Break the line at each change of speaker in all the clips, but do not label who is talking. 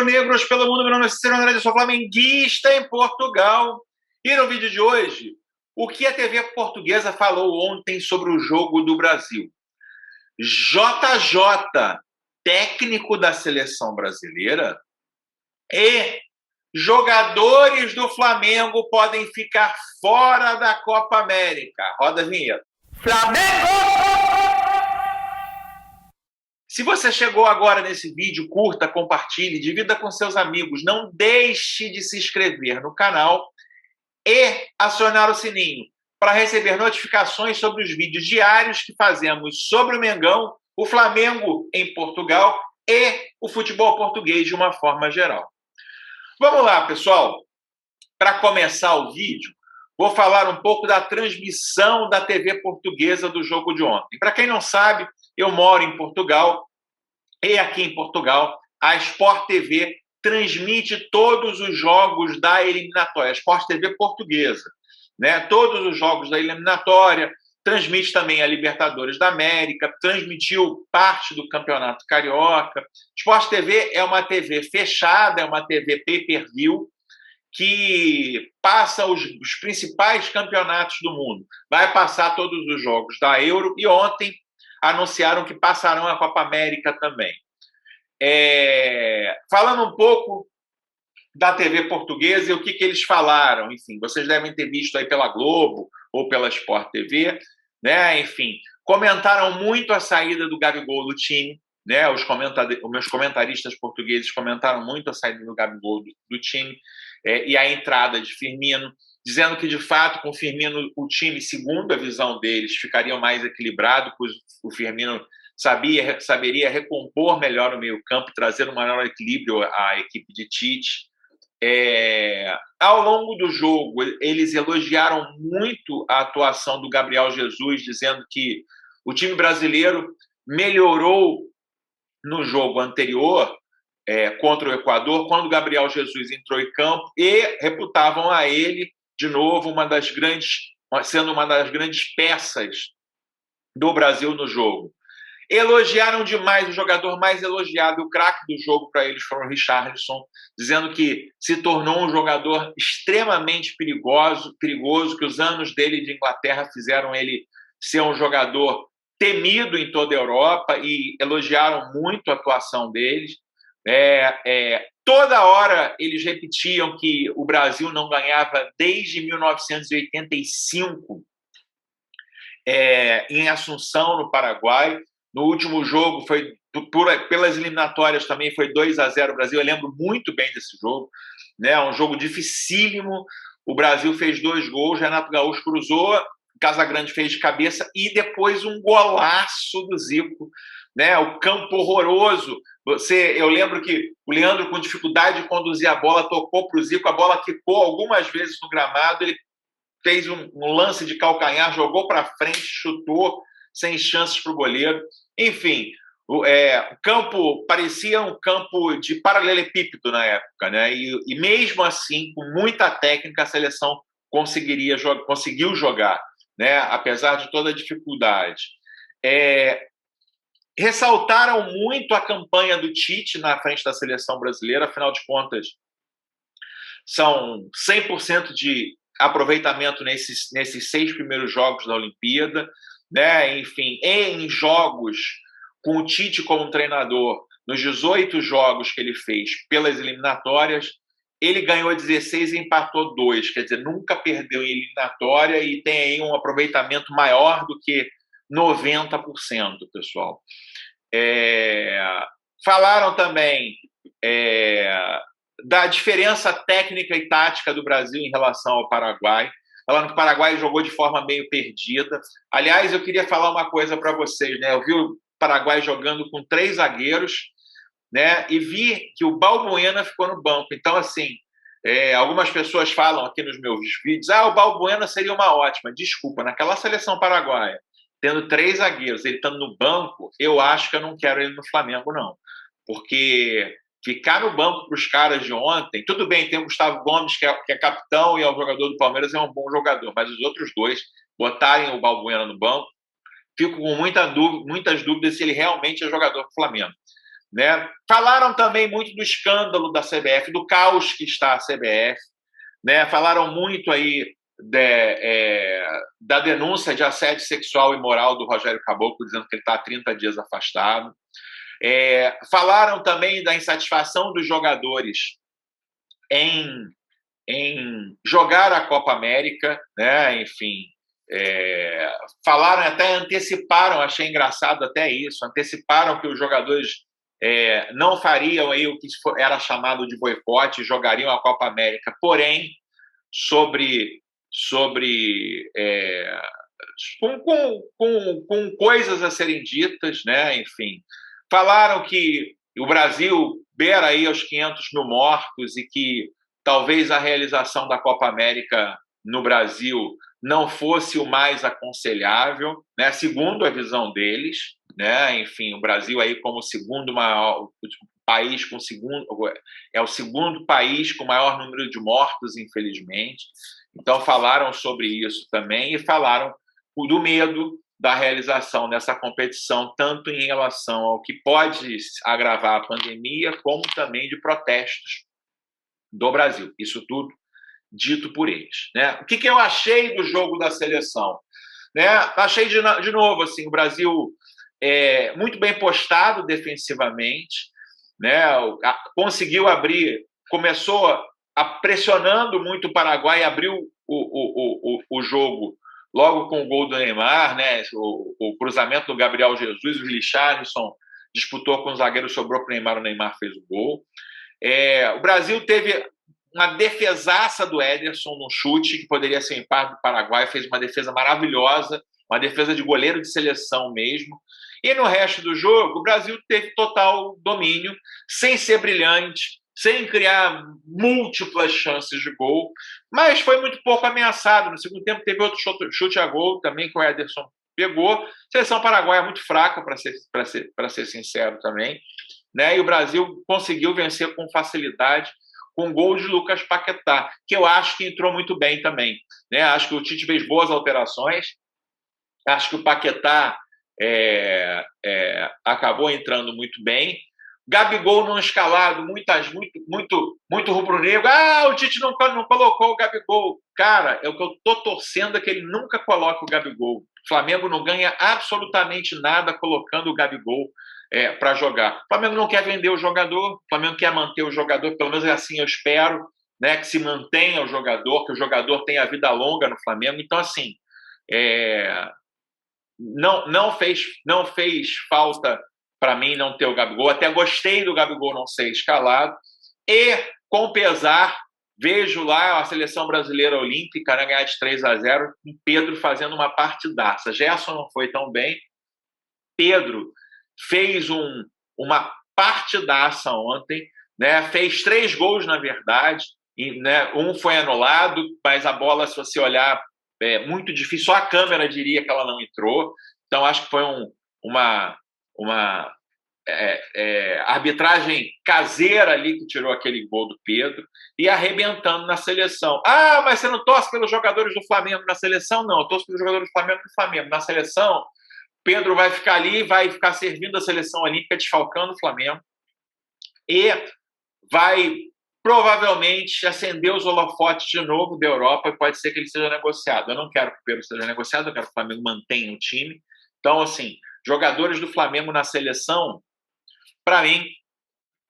rubro-negros pelo mundo, meu nome é Cícero Andrade, eu sou flamenguista em Portugal. E no vídeo de hoje, o que a TV portuguesa falou ontem sobre o jogo do Brasil? JJ, técnico da seleção brasileira, e jogadores do Flamengo podem ficar fora da Copa América. Roda a vinheta. Flamengo! Se você chegou agora nesse vídeo, curta, compartilhe, divida com seus amigos. Não deixe de se inscrever no canal e acionar o sininho para receber notificações sobre os vídeos diários que fazemos sobre o Mengão, o Flamengo em Portugal e o futebol português de uma forma geral. Vamos lá, pessoal. Para começar o vídeo, vou falar um pouco da transmissão da TV portuguesa do jogo de ontem. Para quem não sabe, eu moro em Portugal e aqui em Portugal a Sport TV transmite todos os jogos da eliminatória, a Sport TV portuguesa, né? Todos os jogos da eliminatória, transmite também a Libertadores da América, transmitiu parte do Campeonato Carioca. Sport TV é uma TV fechada, é uma TV pay-per-view, que passa os principais campeonatos do mundo. Vai passar todos os jogos da Euro e ontem anunciaram que passarão a Copa América também. Falando um pouco da TV portuguesa e o que eles falaram, enfim, vocês devem ter visto aí pela Globo ou pela Sport TV, né? Enfim, comentaram muito a saída do Gabigol do time, né? Os meus comentaristas portugueses comentaram muito a saída do Gabigol do time e a entrada de Firmino, dizendo que, de fato, com o Firmino, o time, segundo a visão deles, ficaria mais equilibrado, pois o Firmino saberia recompor melhor o meio-campo, trazer um maior equilíbrio à equipe de Tite. Ao longo do jogo, eles elogiaram muito a atuação do Gabriel Jesus, dizendo que o time brasileiro melhorou no jogo anterior, contra o Equador, quando o Gabriel Jesus entrou em campo, e reputavam a ele, de novo, sendo uma das grandes peças do Brasil no jogo. Elogiaram demais o jogador mais elogiado, o craque do jogo para eles foi o Richarlison, dizendo que se tornou um jogador extremamente perigoso, que os anos dele de Inglaterra fizeram ele ser um jogador temido em toda a Europa, e elogiaram muito a atuação deles. Toda hora eles repetiam que o Brasil não ganhava desde 1985 em Assunção, no Paraguai. No último jogo, pelas eliminatórias também, foi 2-0 o Brasil. Eu lembro muito bem desse jogo, né? Um jogo dificílimo. O Brasil fez 2 gols, Renato Gaúcho cruzou, Casagrande fez de cabeça e depois um golaço do Zico, né? O campo horroroso. Eu lembro que o Leandro, com dificuldade de conduzir a bola, tocou para o Zico, a bola quicou algumas vezes no gramado, ele fez um lance de calcanhar, jogou para frente, chutou, sem chances para o goleiro. Enfim, o campo parecia um campo de paralelepípedo na época, né? E mesmo assim, com muita técnica, a seleção conseguiu jogar, né? Apesar de toda a dificuldade. Ressaltaram muito a campanha do Tite na frente da seleção brasileira, afinal de contas, são 100% de aproveitamento nesses 6 primeiros jogos da Olimpíada, né? Enfim, em jogos com o Tite como treinador, nos 18 jogos que ele fez pelas eliminatórias, ele ganhou 16 e empatou 2, quer dizer, nunca perdeu em eliminatória e tem aí um aproveitamento maior do que 90%, pessoal. Falaram também da diferença técnica e tática do Brasil em relação ao Paraguai, falando que o Paraguai jogou de forma meio perdida. Aliás, eu queria falar uma coisa para vocês, né? Eu vi o Paraguai jogando com 3 zagueiros, né? E vi que o Balbuena ficou no banco. Então, assim, algumas pessoas falam aqui nos meus vídeos, o Balbuena seria uma ótima. Desculpa, naquela seleção paraguaia, tendo 3 zagueiros, ele estando no banco, eu acho que eu não quero ele no Flamengo, não. Porque ficar no banco para os caras de ontem, tudo bem, tem o Gustavo Gomes, que é capitão e é o jogador do Palmeiras, é um bom jogador, mas os outros 2 botarem o Balbuena no banco, fico com muitas dúvidas se ele realmente é jogador do Flamengo. né? Falaram também muito do escândalo da CBF, do caos que está a CBF, né? Falaram muito aí da denúncia de assédio sexual e moral do Rogério Caboclo, dizendo que ele está há 30 dias afastado. Falaram também da insatisfação dos jogadores em jogar a Copa América, né? Enfim, falaram, até anteciparam, achei engraçado até isso, anteciparam que os jogadores não fariam aí o que era chamado de boicote, jogariam a Copa América, porém, com coisas a serem ditas, né? Enfim, falaram que o Brasil beira aí aos 500 mil mortos e que talvez a realização da Copa América no Brasil não fosse o mais aconselhável, né? Segundo a visão deles, né? Enfim, o Brasil aí como segundo maior país é o segundo país com maior número de mortos, infelizmente. Então falaram sobre isso também e falaram do medo da realização dessa competição, tanto em relação ao que pode agravar a pandemia, como também de protestos do Brasil. Isso tudo dito por eles, né? O que eu achei do jogo da seleção? Né? Achei, de novo, assim, o Brasil muito bem postado defensivamente, né? Conseguiu abrir, começou pressionando muito o Paraguai, abriu o jogo logo com o gol do Neymar, né? O cruzamento do Gabriel Jesus, o Richarlison disputou com o zagueiro, sobrou para o Neymar fez o gol. O Brasil teve uma defesaça do Ederson no chute, que poderia ser empate do Paraguai, fez uma defesa maravilhosa, uma defesa de goleiro de seleção mesmo. E no resto do jogo, o Brasil teve total domínio, sem ser brilhante, sem criar múltiplas chances de gol, mas foi muito pouco ameaçado. No segundo tempo teve outro chute a gol também que o Ederson pegou. A seleção paraguaia é muito fraca, para ser sincero também, né? E o Brasil conseguiu vencer com facilidade, com gol de Lucas Paquetá, que eu acho que entrou muito bem também, né? Acho que o Tite fez boas alterações, acho que o Paquetá acabou entrando muito bem. Gabigol não escalado, muito rubro-negro. O Tite não colocou o Gabigol. Cara, o que eu estou torcendo é que ele nunca coloque o Gabigol. O Flamengo não ganha absolutamente nada colocando o Gabigol para jogar. O Flamengo não quer vender o jogador, o Flamengo quer manter o jogador, pelo menos é assim eu espero, né, que se mantenha o jogador, que o jogador tenha vida longa no Flamengo. Então, assim, não fez falta para mim não ter o Gabigol. Até gostei do Gabigol não ser escalado. E, com pesar, vejo lá a seleção brasileira olímpica, né, ganhar de 3-0, com Pedro fazendo uma partidaça. Gerson não foi tão bem. Pedro fez uma partidaça ontem, né? Fez 3 gols, na verdade. E, né, um foi anulado, mas a bola, se você olhar, muito difícil. Só a câmera diria que ela não entrou. Então, acho que foi uma arbitragem caseira ali que tirou aquele gol do Pedro e arrebentando na seleção. Mas você não torce pelos jogadores do Flamengo na seleção? Não, eu torço pelos jogadores do Flamengo. Na seleção, Pedro vai ficar ali, vai ficar servindo a seleção olímpica, desfalcando o Flamengo e vai provavelmente acender os holofotes de novo da Europa e pode ser que ele seja negociado. Eu não quero que o Pedro seja negociado, eu quero que o Flamengo mantenha o time. Então, assim, jogadores do Flamengo na seleção, para mim,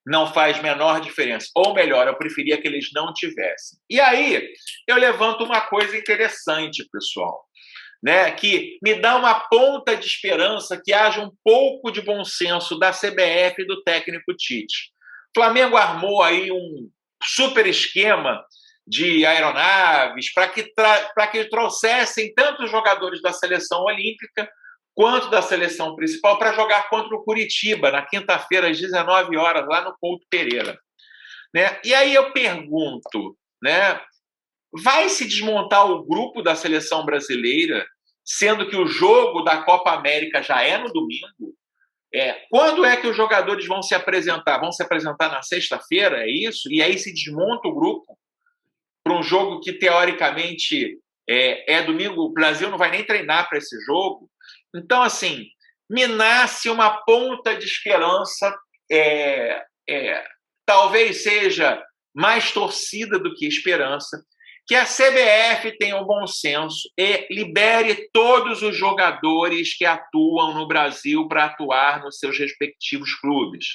não faz menor diferença. Ou melhor, eu preferia que eles não tivessem. E aí, eu levanto uma coisa interessante, pessoal, né, que me dá uma ponta de esperança que haja um pouco de bom senso da CBF e do técnico Tite. O Flamengo armou aí um super esquema de aeronaves para que trouxessem tanto os jogadores da seleção olímpica quanto da seleção principal para jogar contra o Curitiba, na quinta-feira, às 19 horas, lá no Couto Pereira. Né? E aí eu pergunto, né, vai se desmontar o grupo da seleção brasileira, sendo que o jogo da Copa América já é no domingo? Quando é que os jogadores vão se apresentar? Vão se apresentar na sexta-feira, é isso? E aí se desmonta o grupo para um jogo que, teoricamente, é domingo. O Brasil não vai nem treinar para esse jogo. Então, assim, me nasce uma ponta de esperança talvez seja mais torcida do que esperança, que a CBF tenha um bom senso e libere todos os jogadores que atuam no Brasil para atuar nos seus respectivos clubes,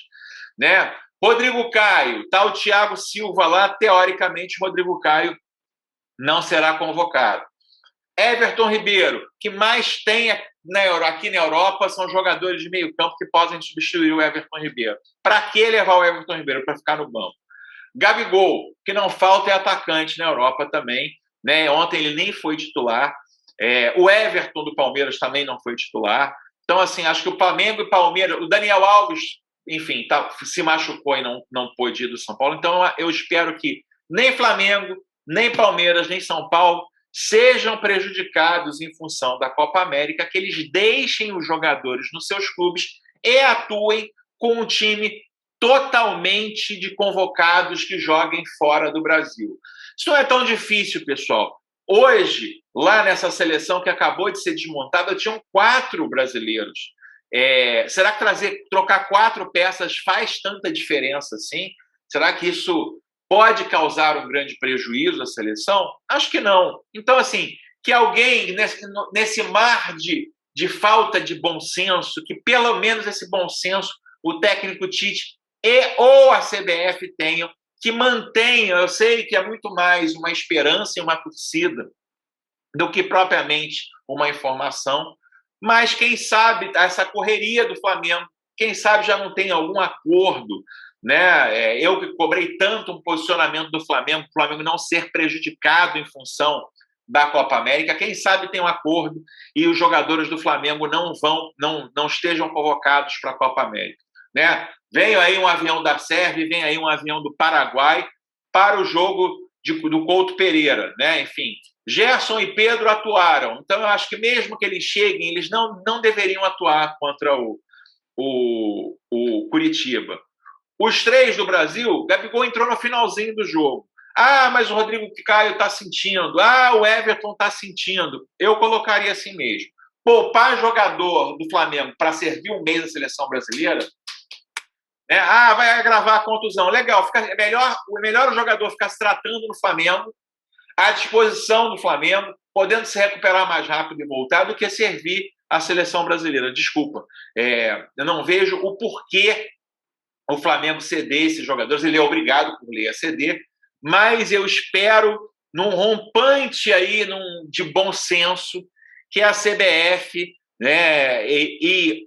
né? Rodrigo Caio, tá o Thiago Silva lá, teoricamente Rodrigo Caio não será convocado. Everton Ribeiro, que mais tem aqui na Europa são jogadores de meio campo que podem substituir o Everton Ribeiro. Para que levar o Everton Ribeiro? Para ficar no banco. Gabigol, que não falta é atacante na Europa também, né? Ontem ele nem foi titular. O Everton do Palmeiras também não foi titular. Então, assim, acho que o Flamengo e o Palmeiras... O Daniel Alves, enfim, se machucou e não pôde ir do São Paulo. Então, eu espero que nem Flamengo, nem Palmeiras, nem São Paulo sejam prejudicados em função da Copa América, que eles deixem os jogadores nos seus clubes e atuem com um time totalmente de convocados que joguem fora do Brasil. Isso não é tão difícil, pessoal. Hoje, lá nessa seleção que acabou de ser desmontada, tinham 4 brasileiros. Será que trocar 4 peças faz tanta diferença assim? Será que isso pode causar um grande prejuízo à seleção? Acho que não. Então, assim, que alguém, nesse mar de falta de bom senso, que pelo menos esse bom senso o técnico Tite ou a CBF tenham, que mantenham, eu sei que é muito mais uma esperança e uma torcida do que propriamente uma informação, mas quem sabe essa correria do Flamengo, quem sabe já não tem algum acordo, né? Eu que cobrei tanto um posicionamento do Flamengo, o Flamengo não ser prejudicado em função da Copa América, quem sabe tem um acordo e os jogadores do Flamengo não estejam convocados para a Copa América, né? Vem aí um avião da Sérvia, vem aí um avião do Paraguai para o jogo do Couto Pereira, né? Enfim, Gerson e Pedro atuaram, então eu acho que mesmo que eles cheguem, eles não deveriam atuar contra o Curitiba. Os 3 do Brasil, Gabigol entrou no finalzinho do jogo. Mas o Rodrigo Caio está sentindo. O Everton está sentindo. Eu colocaria assim mesmo. Poupar jogador do Flamengo para servir um mês da seleção brasileira, né? Vai agravar a contusão. Legal, melhor o jogador ficar se tratando no Flamengo, à disposição do Flamengo, podendo se recuperar mais rápido e voltar, do que servir a seleção brasileira. Desculpa, eu não vejo o porquê o Flamengo ceder esses jogadores. Ele é obrigado por lei a ceder, mas eu espero, num rompante aí de bom senso, que a CBF, né,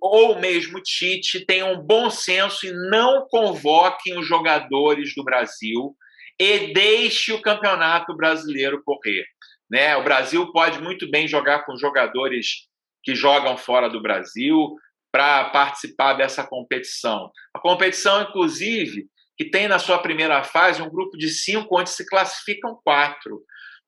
ou mesmo Tite tenham um bom senso e não convoquem os jogadores do Brasil e deixe o Campeonato Brasileiro correr, né? O Brasil pode muito bem jogar com jogadores que jogam fora do Brasil para participar dessa competição. A competição, inclusive, que tem na sua primeira fase um grupo de 5 onde se classificam 4,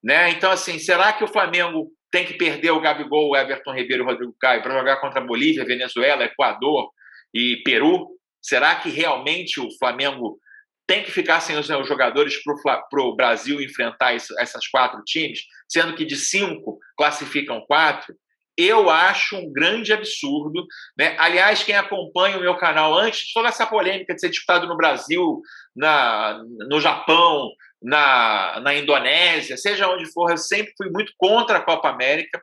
né? Então, assim, será que o Flamengo tem que perder o Gabigol, o Everton Ribeiro e o Rodrigo Caio para jogar contra a Bolívia, Venezuela, Equador e Peru? Será que realmente o Flamengo tem que ficar sem os jogadores para o Brasil enfrentar essas 4 times, sendo que de 5 classificam 4? Eu acho um grande absurdo, né? Aliás, quem acompanha o meu canal antes de toda essa polêmica de ser disputado no Brasil, no Japão, na Indonésia, seja onde for, eu sempre fui muito contra a Copa América,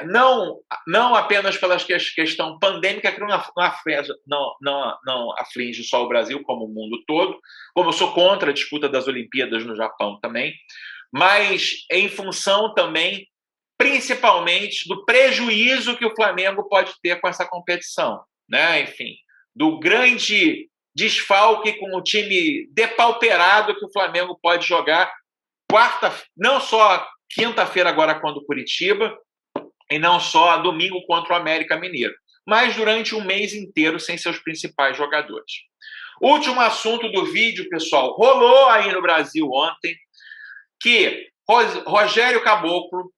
não apenas pela questão pandêmica, que não aflige só o Brasil, como o mundo todo, como eu sou contra a disputa das Olimpíadas no Japão também, mas em função também, principalmente, do prejuízo que o Flamengo pode ter com essa competição, né? Enfim, do grande desfalque com o time depauperado que o Flamengo pode jogar não só quinta-feira agora contra o Curitiba, e não só domingo contra o América Mineiro, mas durante um mês inteiro sem seus principais jogadores. Último assunto do vídeo, pessoal, rolou aí no Brasil ontem que Rogério Caboclo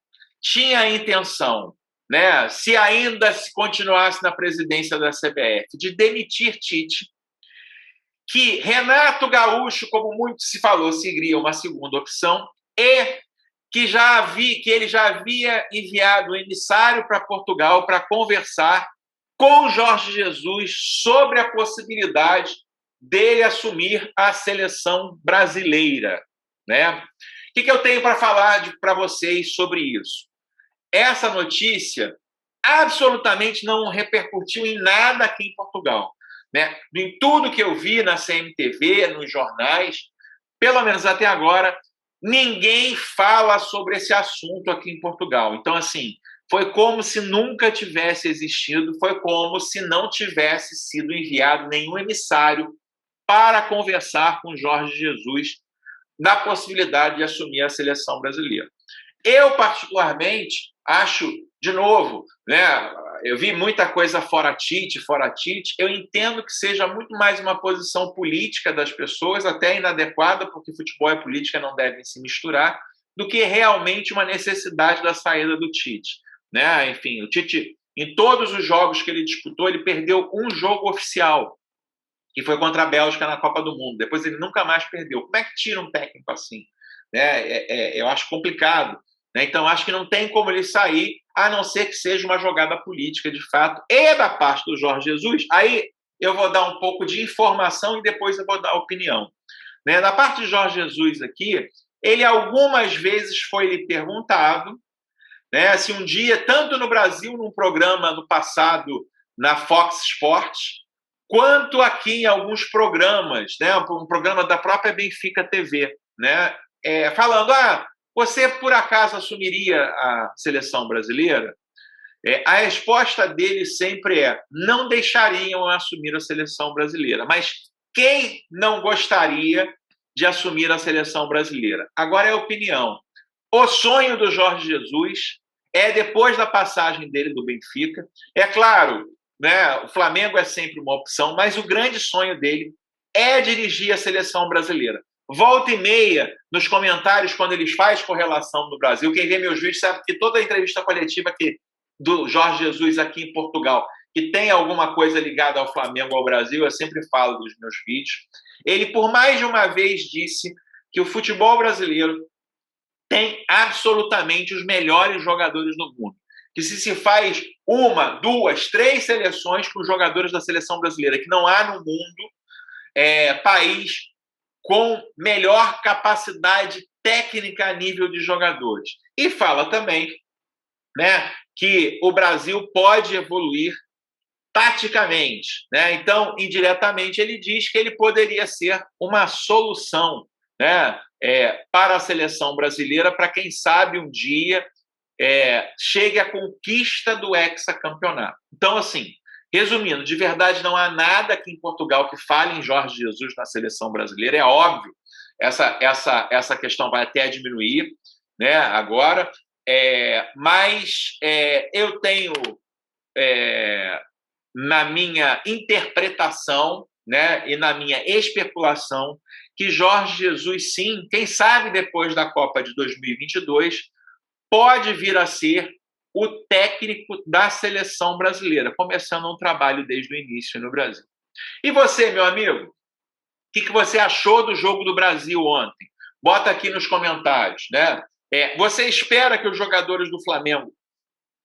tinha a intenção, né, se ainda continuasse na presidência da CBF, de demitir Tite, que Renato Gaúcho, como muito se falou, seguiria uma segunda opção, e que ele já havia enviado um emissário para Portugal para conversar com Jorge Jesus sobre a possibilidade dele assumir a seleção brasileira, né? O que eu tenho para falar para vocês sobre isso? Essa notícia absolutamente não repercutiu em nada aqui em Portugal, né? Em tudo que eu vi na CMTV, nos jornais, pelo menos até agora, ninguém fala sobre esse assunto aqui em Portugal. Então, assim, foi como se nunca tivesse existido, foi como se não tivesse sido enviado nenhum emissário para conversar com Jorge Jesus na possibilidade de assumir a seleção brasileira. Eu, particularmente, acho, de novo, né, eu vi muita coisa fora Tite, eu entendo que seja muito mais uma posição política das pessoas, até inadequada, porque futebol e política não devem se misturar, do que realmente uma necessidade da saída do Tite. Né? Enfim, o Tite, em todos os jogos que ele disputou, ele perdeu um jogo oficial, que foi contra a Bélgica na Copa do Mundo. Depois ele nunca mais perdeu. Como é que tira um técnico assim? Eu acho complicado. Né? Então, acho que não tem como ele sair, a não ser que seja uma jogada política, de fato, e da parte do Jorge Jesus. Aí eu vou dar um pouco de informação e depois eu vou dar opinião. Né? Da parte de Jorge Jesus aqui, ele algumas vezes foi lhe perguntado, né, se um dia, tanto no Brasil, num programa no passado, na Fox Sports, quanto aqui em alguns programas, né, um programa da própria Benfica TV, né, falando, você por acaso assumiria a seleção brasileira? A resposta dele sempre não deixariam assumir a seleção brasileira. Mas quem não gostaria de assumir a seleção brasileira? Agora é opinião. O sonho do Jorge Jesus depois da passagem dele do Benfica. É claro, né, o Flamengo é sempre uma opção, mas o grande sonho dele é dirigir a seleção brasileira. Volta e meia, nos comentários, quando eles fazem correlação no Brasil, quem vê meus vídeos sabe que toda entrevista coletiva do Jorge Jesus aqui em Portugal, que tem alguma coisa ligada ao Flamengo, ao Brasil, eu sempre falo dos meus vídeos. Ele, por mais de uma vez, disse que o futebol brasileiro tem absolutamente os melhores jogadores do mundo. Que se faz uma, duas, três seleções com jogadores da seleção brasileira, que não há no mundo país com melhor capacidade técnica a nível de jogadores. E fala também, né, que o Brasil pode evoluir taticamente. Né? Então, indiretamente, ele diz que ele poderia ser uma solução, né, para a seleção brasileira, para quem sabe um dia chegue à conquista do hexacampeonato. Então, assim, resumindo, de verdade não há nada aqui em Portugal que fale em Jorge Jesus na seleção brasileira, é óbvio, essa questão vai até diminuir, né, agora, mas eu tenho, na minha interpretação, né, e na minha especulação, que Jorge Jesus, sim, quem sabe depois da Copa de 2022, pode vir a ser o técnico da seleção brasileira, começando um trabalho desde o início no Brasil. E você, meu amigo, o que você achou do jogo do Brasil ontem? Bota aqui nos comentários, né? Você espera que os jogadores do Flamengo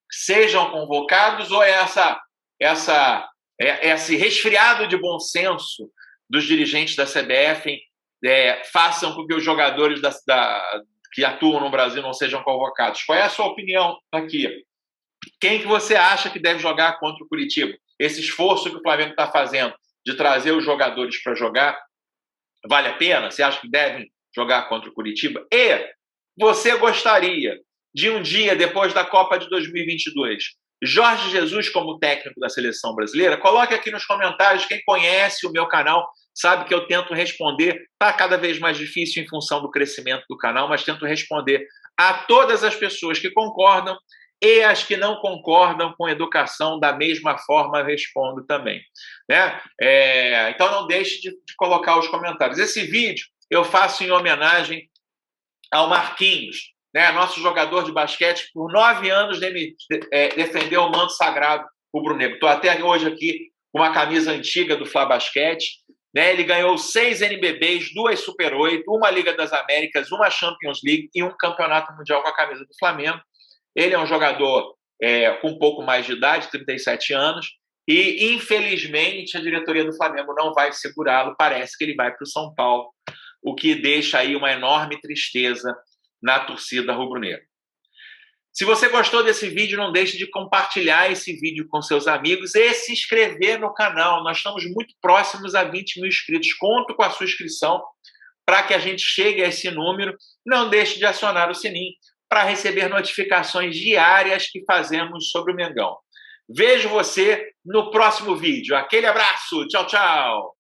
sejam convocados ou esse resfriado de bom senso dos dirigentes da CBF façam com que os jogadores que atuam no Brasil não sejam convocados? Qual é a sua opinião aqui? Quem que você acha que deve jogar contra o Curitiba? Esse esforço que o Flamengo está fazendo de trazer os jogadores para jogar, vale a pena? Você acha que devem jogar contra o Curitiba? E você gostaria de um dia, depois da Copa de 2022, Jorge Jesus como técnico da seleção brasileira? Coloque aqui nos comentários. Quem conhece o meu canal sabe que eu tento responder. Está cada vez mais difícil em função do crescimento do canal, mas tento responder a todas as pessoas que concordam e as que não concordam com educação, da mesma forma respondo também. Né? Então não deixe de colocar os comentários. Esse vídeo eu faço em homenagem ao Marquinhos, né? Nosso jogador de basquete, por 9 anos defendeu o manto sagrado rubro-negro. Estou até hoje aqui com uma camisa antiga do Fla Basquete. Né? Ele ganhou 6 NBBs, 2 Super 8, uma Liga das Américas, uma Champions League e um Campeonato Mundial com a camisa do Flamengo. Ele é um jogador com um pouco mais de idade, 37 anos, E, infelizmente, a diretoria do Flamengo não vai segurá-lo. Parece que ele vai para o São Paulo, o que deixa aí uma enorme tristeza na torcida rubro-negra. Se você gostou desse vídeo, não deixe de compartilhar esse vídeo com seus amigos e se inscrever no canal. Nós estamos muito próximos a 20 mil inscritos. Conto com a sua inscrição para que a gente chegue a esse número. Não deixe de acionar o sininho para receber notificações diárias que fazemos sobre o Mengão. Vejo você no próximo vídeo. Aquele abraço. Tchau, tchau.